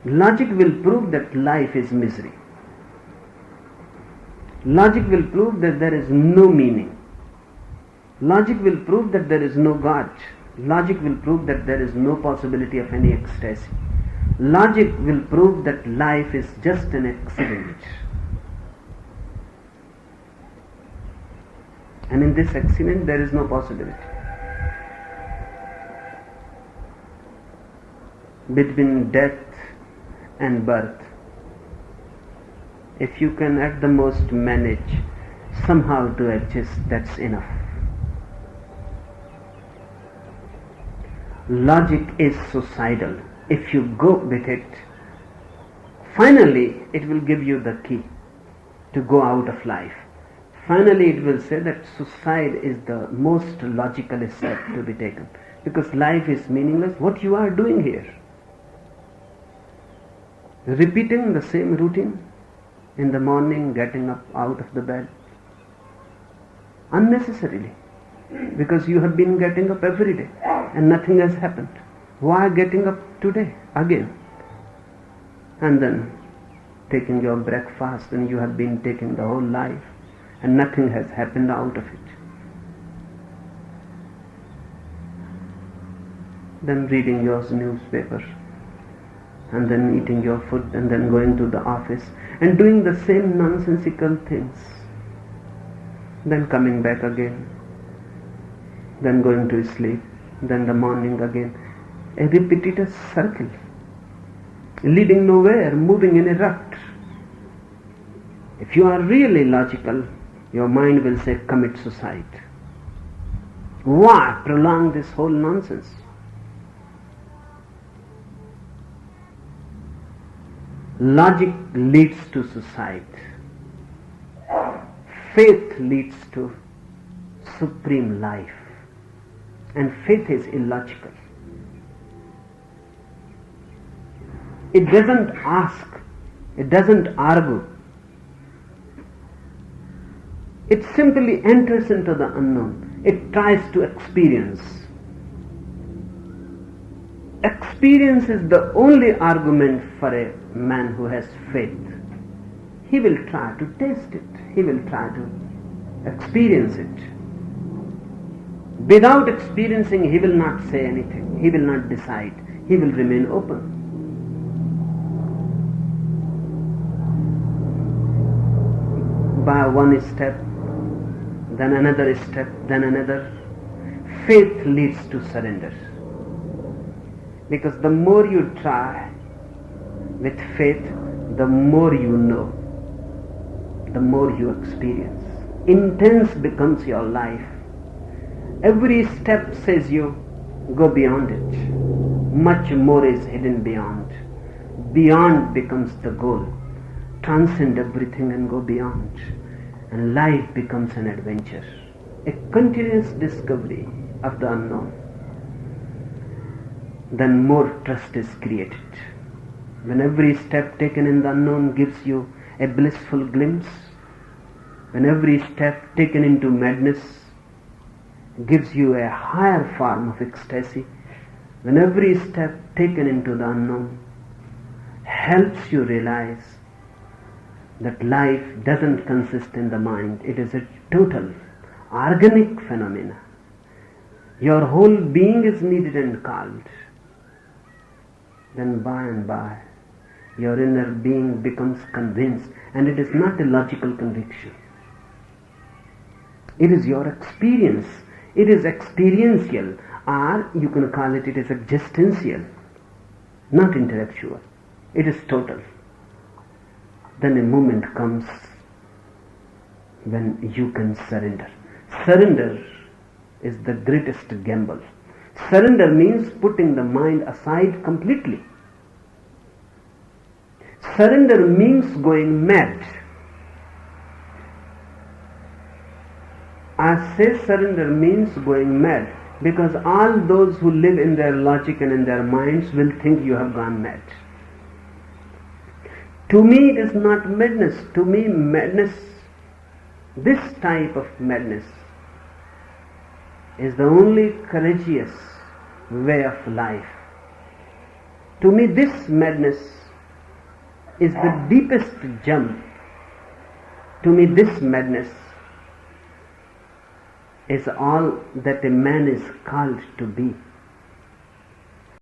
Logic will prove that life is misery. Logic will prove that there is no meaning. Logic will prove that there is no God. Logic will prove that there is no possibility of any ecstasy. Logic will prove that life is just an accident. And in this accident there is no possibility. Between death and birth, if you can at the most manage somehow to adjust, that's enough. Logic is suicidal. If you go with it, finally it will give you the key to go out of life. Finally it will say that suicide is the most logical step to be taken, because life is meaningless. What you are doing here? Repeating the same routine in the morning, getting up out of the bed unnecessarily, because you have been getting up every day and nothing has happened. Why getting up today again? And then taking your breakfast, and you have been taking the whole life and nothing has happened out of it. Then reading your newspaper, and then eating your food, and then going to the office and doing the same nonsensical things, then coming back again, then going to sleep, then the morning again. A repetitious circle, leading nowhere, moving in a rut. If you are really logical, your mind will say, commit suicide. Why prolong this whole nonsense? Logic leads to suicide. Faith leads to supreme life. And faith is illogical. It doesn't ask, it doesn't argue. It simply enters into the unknown. It tries to experience. Experience is the only argument for a man who has faith. He will try to taste it. He will try to experience it. Without experiencing, he will not say anything. He will not decide. He will remain open. By one step, then another step, then another, faith leads to surrender. Because the more you try with faith, the more you know, the more you experience. Intense becomes your life. Every step says you go beyond it. Much more is hidden beyond. Beyond becomes the goal. Transcend everything and go beyond. And life becomes an adventure, a continuous discovery of the unknown. Then more trust is created. When every step taken in the unknown gives you a blissful glimpse, when every step taken into madness gives you a higher form of ecstasy, when every step taken into the unknown helps you realize that life doesn't consist in the mind. It is a total, organic phenomena. Your whole being is needed and called. Then by and by, your inner being becomes convinced, and it is not a logical conviction. It is your experience. It is experiential, or you can call it is existential, not intellectual. It is total. Then a moment comes when you can surrender. Surrender is the greatest gamble. Surrender means putting the mind aside completely. Surrender means going mad. I say surrender means going mad because all those who live in their logic and in their minds will think you have gone mad. To me it is not madness. To me madness, this type of madness, is the only courageous way of life. To me this madness is the deepest jump. To me, this madness is all that a man is called to be.